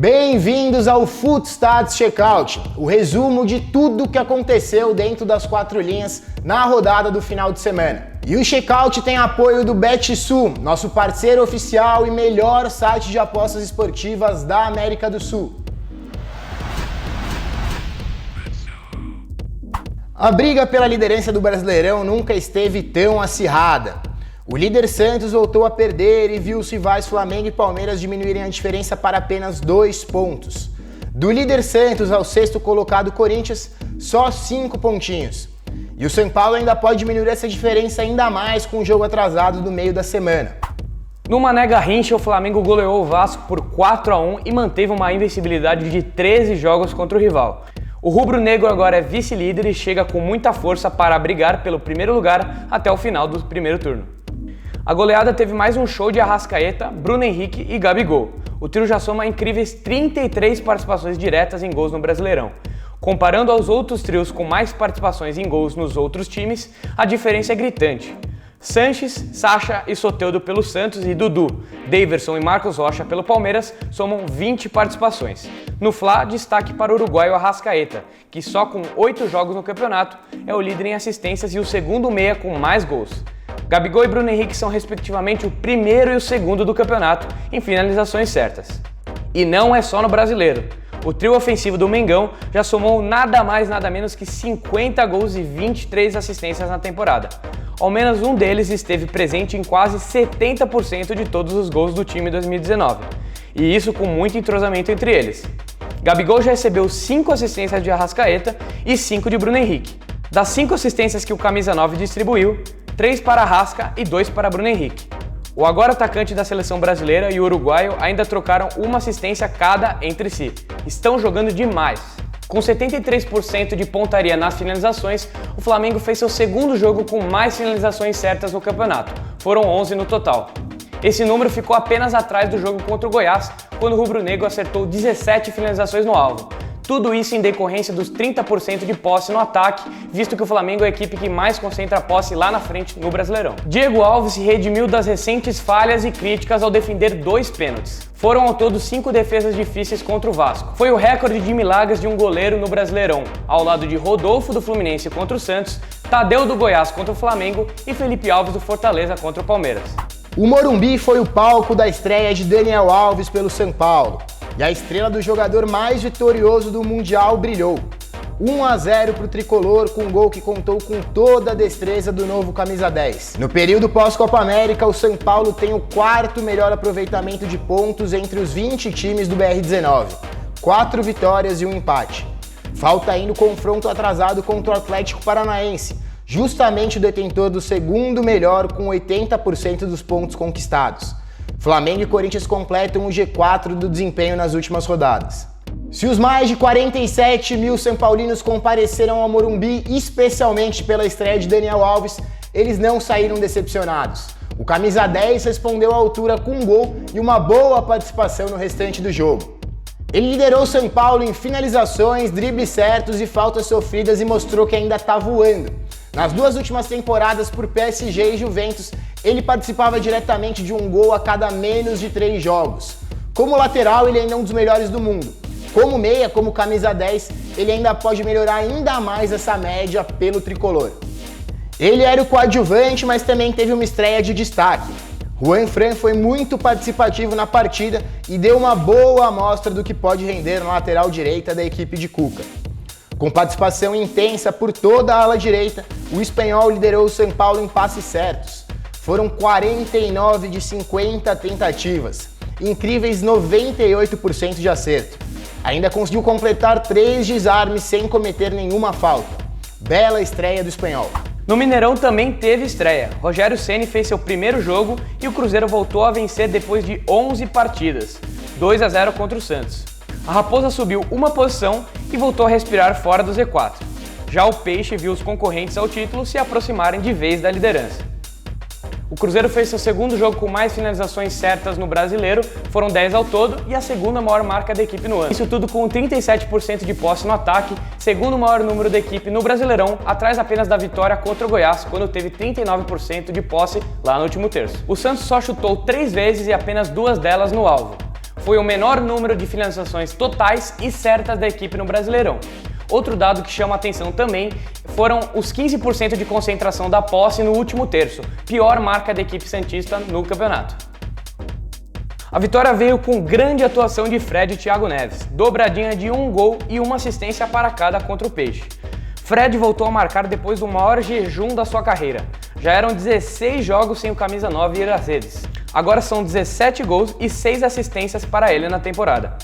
Bem-vindos ao Footstats Checkout, o resumo de tudo o que aconteceu dentro das quatro linhas na rodada do final de semana. E o Checkout tem apoio do BetSul, nosso parceiro oficial e melhor site de apostas esportivas da América do Sul. A briga pela liderança do Brasileirão nunca esteve tão acirrada. O líder Santos voltou a perder e viu os rivais Flamengo e Palmeiras diminuírem a diferença para apenas 2 pontos. Do líder Santos ao sexto colocado Corinthians, só 5 pontinhos. E o São Paulo ainda pode diminuir essa diferença ainda mais com o jogo atrasado do meio da semana. No Mané Garrincha, o Flamengo goleou o Vasco por 4-1 e manteve uma invencibilidade de 13 jogos contra o rival. O rubro-negro agora é vice-líder e chega com muita força para brigar pelo primeiro lugar até o final do primeiro turno. A goleada teve mais um show de Arrascaeta, Bruno Henrique e Gabigol. O trio já soma incríveis 33 participações diretas em gols no Brasileirão. Comparando aos outros trios com mais participações em gols nos outros times, a diferença é gritante. Sanches, Sacha e Soteldo pelo Santos e Dudu, Daverson e Marcos Rocha pelo Palmeiras somam 20 participações. No Fla, destaque para o uruguaio Arrascaeta, que só com 8 jogos no campeonato é o líder em assistências e o segundo meia com mais gols. Gabigol e Bruno Henrique são respectivamente o primeiro e o segundo do campeonato em finalizações certas. E não é só no Brasileiro. O trio ofensivo do Mengão já somou nada mais nada menos que 50 gols e 23 assistências na temporada. Ao menos um deles esteve presente em quase 70% de todos os gols do time 2019. E isso com muito entrosamento entre eles. Gabigol já recebeu 5 assistências de Arrascaeta e 5 de Bruno Henrique. Das 5 assistências que o Camisa 9 distribuiu, 3 para Arrasca e 2 para Bruno Henrique. O agora atacante da seleção brasileira e o uruguaio ainda trocaram uma assistência cada entre si. Estão jogando demais. Com 73% de pontaria nas finalizações, o Flamengo fez seu segundo jogo com mais finalizações certas no campeonato. Foram 11 no total. Esse número ficou apenas atrás do jogo contra o Goiás, quando o rubro-negro acertou 17 finalizações no alvo. Tudo isso em decorrência dos 30% de posse no ataque, visto que o Flamengo é a equipe que mais concentra a posse lá na frente no Brasileirão. Diego Alves se redimiu das recentes falhas e críticas ao defender 2 pênaltis. Foram ao todo 5 defesas difíceis contra o Vasco. Foi o recorde de milagres de um goleiro no Brasileirão, ao lado de Rodolfo do Fluminense contra o Santos, Tadeu do Goiás contra o Flamengo e Felipe Alves do Fortaleza contra o Palmeiras. O Morumbi foi o palco da estreia de Daniel Alves pelo São Paulo. E a estrela do jogador mais vitorioso do Mundial brilhou. 1-0 para o tricolor com um gol que contou com toda a destreza do novo camisa 10. No período pós-Copa América, o São Paulo tem o 4º melhor aproveitamento de pontos entre os 20 times do BR19. 4 vitórias e 1 empate. Falta ainda o confronto atrasado contra o Atlético Paranaense, justamente o detentor do segundo melhor com 80% dos pontos conquistados. Flamengo e Corinthians completam o G4 do desempenho nas últimas rodadas. Se os mais de 47 mil São Paulinos compareceram ao Morumbi, especialmente pela estreia de Daniel Alves, eles não saíram decepcionados. O camisa 10 respondeu à altura com um gol e uma boa participação no restante do jogo. Ele liderou o São Paulo em finalizações, dribles certos e faltas sofridas e mostrou que ainda está voando. Nas 2 últimas temporadas por PSG e Juventus, ele participava diretamente de um gol a cada menos de 3 jogos. Como lateral, ele ainda é um dos melhores do mundo. Como meia, como camisa 10, ele ainda pode melhorar ainda mais essa média pelo tricolor. Ele era o coadjuvante, mas também teve uma estreia de destaque. Juan Fran foi muito participativo na partida e deu uma boa amostra do que pode render na lateral direita da equipe de Cuca. Com participação intensa por toda a ala direita, o espanhol liderou o São Paulo em passes certos. Foram 49 de 50 tentativas, incríveis 98% de acerto. Ainda conseguiu completar 3 desarmes sem cometer nenhuma falta. Bela estreia do espanhol. No Mineirão também teve estreia. Rogério Ceni fez seu primeiro jogo e o Cruzeiro voltou a vencer depois de 11 partidas, 2-0 contra o Santos. A Raposa subiu uma posição e voltou a respirar fora do Z4. Já o Peixe viu os concorrentes ao título se aproximarem de vez da liderança. O Cruzeiro fez seu segundo jogo com mais finalizações certas no Brasileiro, foram 10 ao todo e a segunda maior marca da equipe no ano. Isso tudo com 37% de posse no ataque, segundo maior número da equipe no Brasileirão, atrás apenas da vitória contra o Goiás, quando teve 39% de posse lá no último terço. O Santos só chutou 3 vezes e apenas 2 delas no alvo. Foi o menor número de finalizações totais e certas da equipe no Brasileirão. Outro dado que chama a atenção também foram os 15% de concentração da posse no último terço, pior marca da equipe santista no campeonato. A vitória veio com grande atuação de Fred e Thiago Neves, dobradinha de 1 gol e 1 assistência para cada contra o Peixe. Fred voltou a marcar depois do maior jejum da sua carreira. Já eram 16 jogos sem o camisa 9 ir às redes. Agora são 17 gols e 6 assistências para ele na temporada.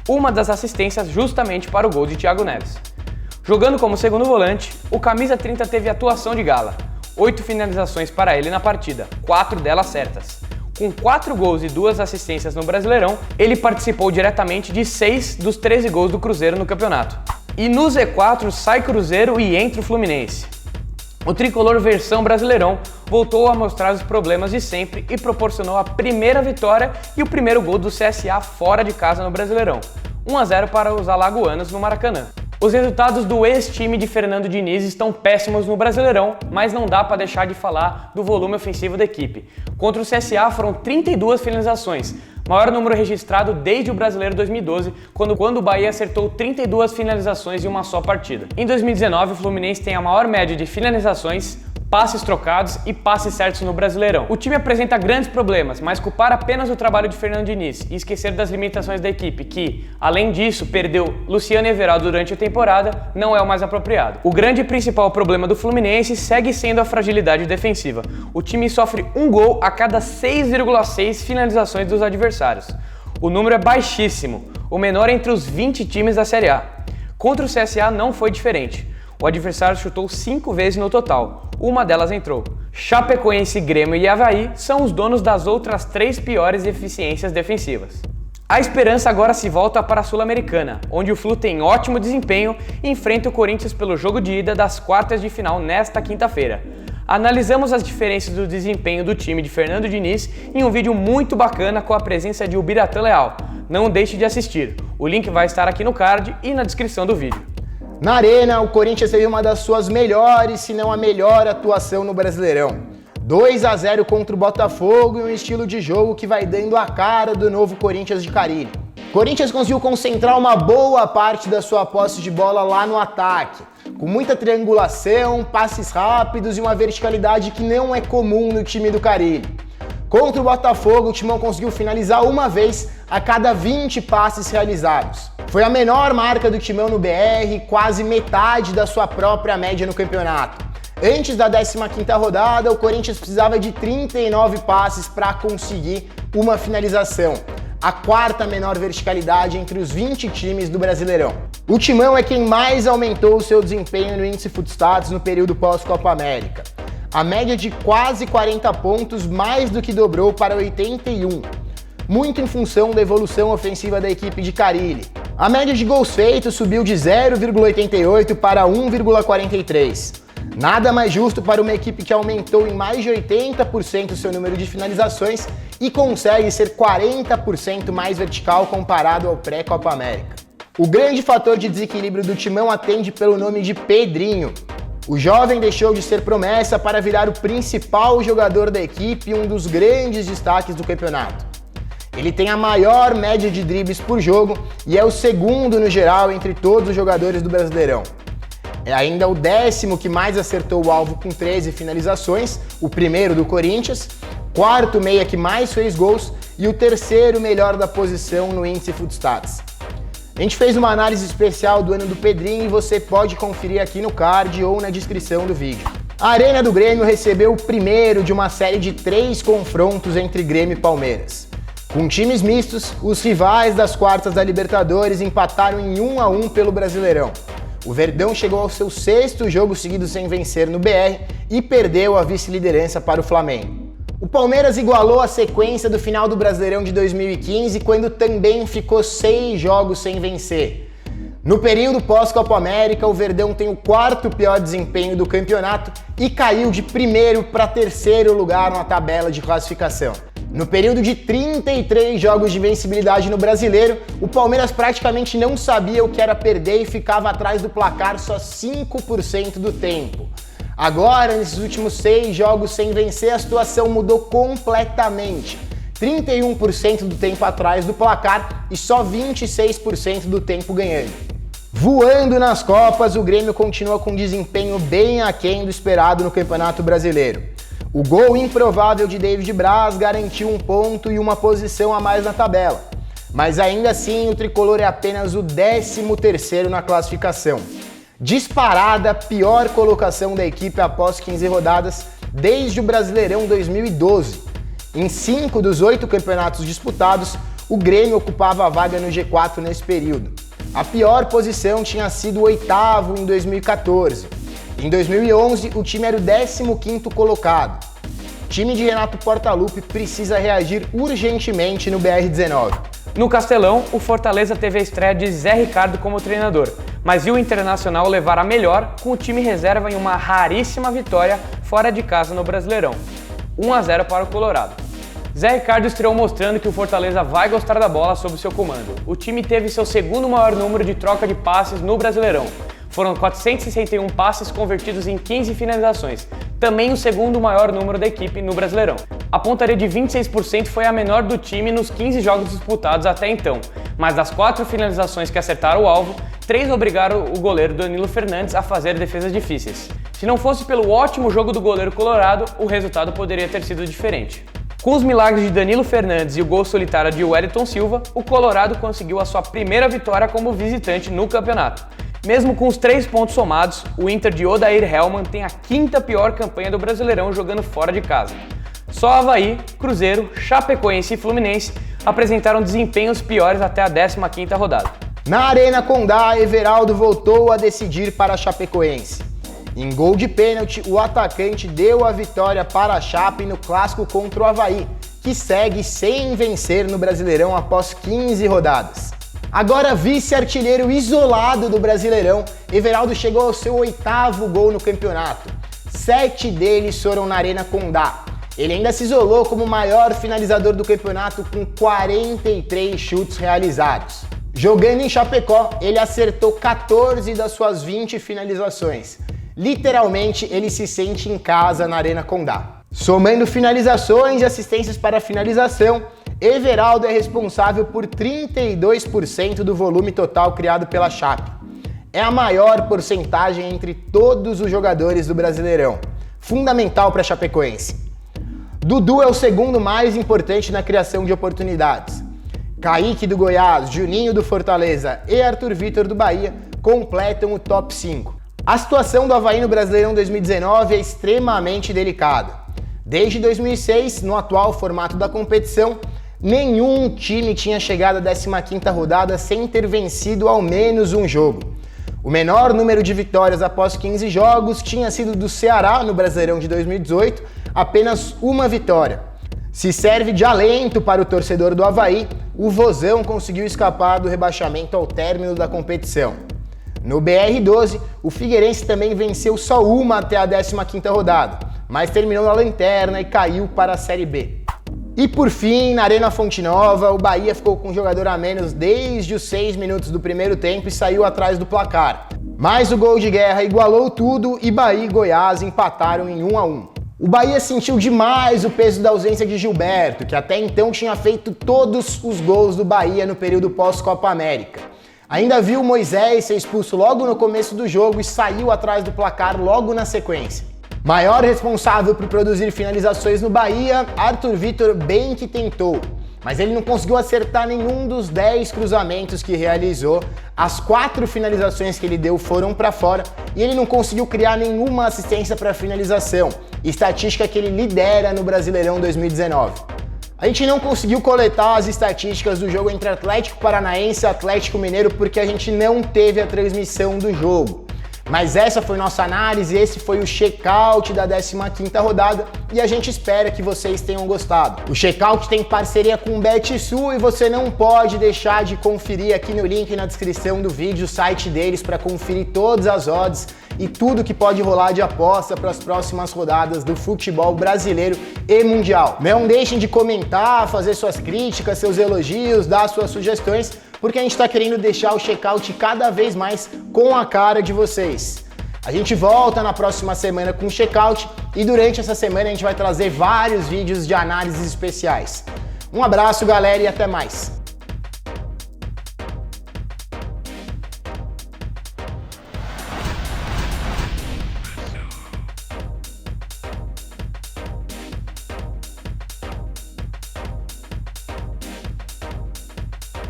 Uma das assistências justamente para o gol de Thiago Neves. Jogando como segundo volante, o camisa 30 teve atuação de gala. 8 finalizações para ele na partida, 4 delas certas. Com 4 gols e 2 assistências no Brasileirão, ele participou diretamente de 6 dos 13 gols do Cruzeiro no campeonato. E no Z4 sai Cruzeiro e entra o Fluminense. O tricolor versão Brasileirão voltou a mostrar os problemas de sempre e proporcionou a primeira vitória e o primeiro gol do CSA fora de casa no Brasileirão. 1-0 para os alagoanos no Maracanã. Os resultados do ex-time de Fernando Diniz estão péssimos no Brasileirão, mas não dá para deixar de falar do volume ofensivo da equipe. Contra o CSA foram 32 finalizações, maior número registrado desde o Brasileiro 2012, quando o Bahia acertou 32 finalizações em uma só partida. Em 2019, o Fluminense tem a maior média de finalizações, passes trocados e passes certos no Brasileirão. O time apresenta grandes problemas, mas culpar apenas o trabalho de Fernando Diniz e esquecer das limitações da equipe, que, além disso, perdeu Luciano e Everaldo durante a temporada, não é o mais apropriado. O grande e principal problema do Fluminense segue sendo a fragilidade defensiva. O time sofre 1 gol a cada 6,6 finalizações dos adversários. O número é baixíssimo, o menor entre os 20 times da Série A. Contra o CSA não foi diferente. O adversário chutou 5 vezes no total, uma delas entrou. Chapecoense, Grêmio e Avaí são os donos das outras 3 piores eficiências defensivas. A esperança agora se volta para a Sul-Americana, onde o Flu tem ótimo desempenho e enfrenta o Corinthians pelo jogo de ida das quartas de final nesta quinta-feira. Analisamos as diferenças do desempenho do time de Fernando Diniz em um vídeo muito bacana com a presença de Ubiratã Leal. Não deixe de assistir, o link vai estar aqui no card e na descrição do vídeo. Na Arena, o Corinthians teve uma das suas melhores, se não a melhor atuação no Brasileirão. 2-0 contra o Botafogo e um estilo de jogo que vai dando a cara do novo Corinthians de Carille. O Corinthians conseguiu concentrar uma boa parte da sua posse de bola lá no ataque, com muita triangulação, passes rápidos e uma verticalidade que não é comum no time do Carille. Contra o Botafogo, o Timão conseguiu finalizar uma vez a cada 20 passes realizados. Foi a menor marca do Timão no BR, quase metade da sua própria média no campeonato. Antes da 15ª rodada, o Corinthians precisava de 39 passes para conseguir uma finalização, a 4ª menor verticalidade entre os 20 times do Brasileirão. O Timão é quem mais aumentou o seu desempenho no índice Footstats no período pós-Copa América. A média de quase 40 pontos mais do que dobrou para 81, muito em função da evolução ofensiva da equipe de Carille. A média de gols feitos subiu de 0,88 para 1,43. Nada mais justo para uma equipe que aumentou em mais de 80% o seu número de finalizações e consegue ser 40% mais vertical comparado ao pré-Copa América. O grande fator de desequilíbrio do Timão atende pelo nome de Pedrinho. O jovem deixou de ser promessa para virar o principal jogador da equipe e um dos grandes destaques do campeonato. Ele tem a maior média de dribles por jogo e é o segundo no geral entre todos os jogadores do Brasileirão. É ainda o 10º que mais acertou o alvo com 13 finalizações, o primeiro do Corinthians, 4º meia que mais fez gols e o 3º melhor da posição no índice Footstats. A gente fez uma análise especial do ano do Pedrinho e você pode conferir aqui no card ou na descrição do vídeo. A Arena do Grêmio recebeu o primeiro de uma série de 3 confrontos entre Grêmio e Palmeiras. Com times mistos, os rivais das quartas da Libertadores empataram em 1-1 pelo Brasileirão. O Verdão chegou ao seu 6º jogo seguido sem vencer no BR e perdeu a vice-liderança para o Flamengo. O Palmeiras igualou a sequência do final do Brasileirão de 2015, quando também ficou 6 jogos sem vencer. No período pós-Copa América, o Verdão tem o 4º pior desempenho do campeonato e caiu de 1º para 3º lugar na tabela de classificação. No período de 33 jogos de invencibilidade no Brasileiro, o Palmeiras praticamente não sabia o que era perder e ficava atrás do placar só 5% do tempo. Agora, nesses últimos 6 jogos sem vencer, a situação mudou completamente. 31% do tempo atrás do placar e só 26% do tempo ganhando. Voando nas Copas, o Grêmio continua com desempenho bem aquém do esperado no Campeonato Brasileiro. O gol improvável de David Braz garantiu 1 ponto e uma posição a mais na tabela. Mas ainda assim, o tricolor é apenas o 13º na classificação. Disparada, pior colocação da equipe após 15 rodadas desde o Brasileirão 2012. Em 5 dos 8 campeonatos disputados, o Grêmio ocupava a vaga no G4 nesse período. A pior posição tinha sido o 8º em 2014. Em 2011, o time era o 15º colocado. O time de Renato Portaluppi precisa reagir urgentemente no BR-19. No Castelão, o Fortaleza teve a estreia de Zé Ricardo como treinador, mas viu o Internacional levar a melhor com o time reserva em uma raríssima vitória fora de casa no Brasileirão. 1-0 para o Colorado. Zé Ricardo estreou mostrando que o Fortaleza vai gostar da bola sob seu comando. O time teve seu segundo maior número de troca de passes no Brasileirão. Foram 461 passes convertidos em 15 finalizações, também o segundo maior número da equipe no Brasileirão. A pontaria de 26% foi a menor do time nos 15 jogos disputados até então, mas das 4 finalizações que acertaram o alvo, 3 obrigaram o goleiro Danilo Fernandes a fazer defesas difíceis. Se não fosse pelo ótimo jogo do goleiro colorado, o resultado poderia ter sido diferente. Com os milagres de Danilo Fernandes e o gol solitário de Wellington Silva, o Colorado conseguiu a sua primeira vitória como visitante no campeonato. Mesmo com os 3 pontos somados, o Inter de Odair Hellmann tem a 5ª pior campanha do Brasileirão jogando fora de casa. Só Avaí, Cruzeiro, Chapecoense e Fluminense apresentaram desempenhos piores até a 15ª rodada. Na Arena Condá, Everaldo voltou a decidir para a Chapecoense. Em gol de pênalti, o atacante deu a vitória para a Chape no clássico contra o Avaí, que segue sem vencer no Brasileirão após 15 rodadas. Agora vice-artilheiro isolado do Brasileirão, Everaldo chegou ao seu 8º gol no campeonato. 7 deles foram na Arena Condá. Ele ainda se isolou como o maior finalizador do campeonato com 43 chutes realizados. Jogando em Chapecó, ele acertou 14 das suas 20 finalizações. Literalmente, ele se sente em casa na Arena Condá. Somando finalizações e assistências para a finalização, Everaldo é responsável por 32% do volume total criado pela Chape. É a maior porcentagem entre todos os jogadores do Brasileirão. Fundamental para a Chapecoense. Dudu é o segundo mais importante na criação de oportunidades. Kaique do Goiás, Juninho do Fortaleza e Arthur Vitor do Bahia completam o top 5. A situação do Avaí no Brasileirão 2019 é extremamente delicada. Desde 2006, no atual formato da competição, nenhum time tinha chegado à 15ª rodada sem ter vencido ao menos um jogo. O menor número de vitórias após 15 jogos tinha sido do Ceará no Brasileirão de 2018, apenas uma vitória. Se serve de alento para o torcedor do Avaí, o Vozão conseguiu escapar do rebaixamento ao término da competição. No BR-12, o Figueirense também venceu só uma até a 15ª rodada, mas terminou na lanterna e caiu para a Série B. E por fim, na Arena Fonte Nova, o Bahia ficou com um jogador a menos desde os 6 minutos do primeiro tempo e saiu atrás do placar. Mas o gol de guerra igualou tudo e Bahia e Goiás empataram em 1-1. O Bahia sentiu demais o peso da ausência de Gilberto, que até então tinha feito todos os gols do Bahia no período pós-Copa América. Ainda viu Moisés ser expulso logo no começo do jogo e saiu atrás do placar logo na sequência. Maior responsável por produzir finalizações no Bahia, Arthur Vitor bem que tentou, mas ele não conseguiu acertar nenhum dos 10 cruzamentos que realizou, as 4 finalizações que ele deu foram para fora e ele não conseguiu criar nenhuma assistência para finalização, estatística que ele lidera no Brasileirão 2019. A gente não conseguiu coletar as estatísticas do jogo entre Atlético Paranaense e Atlético Mineiro porque a gente não teve a transmissão do jogo. Mas essa foi nossa análise, esse foi o check-out da 15ª rodada e a gente espera que vocês tenham gostado. O check-out tem parceria com o BetSul e você não pode deixar de conferir aqui no link na descrição do vídeo o site deles para conferir todas as odds e tudo que pode rolar de aposta para as próximas rodadas do futebol brasileiro e mundial. Não deixem de comentar, fazer suas críticas, seus elogios, dar suas sugestões, porque a gente está querendo deixar o check-out cada vez mais com a cara de vocês. A gente volta na próxima semana com o check-out e durante essa semana a gente vai trazer vários vídeos de análises especiais. Um abraço, galera, e até mais!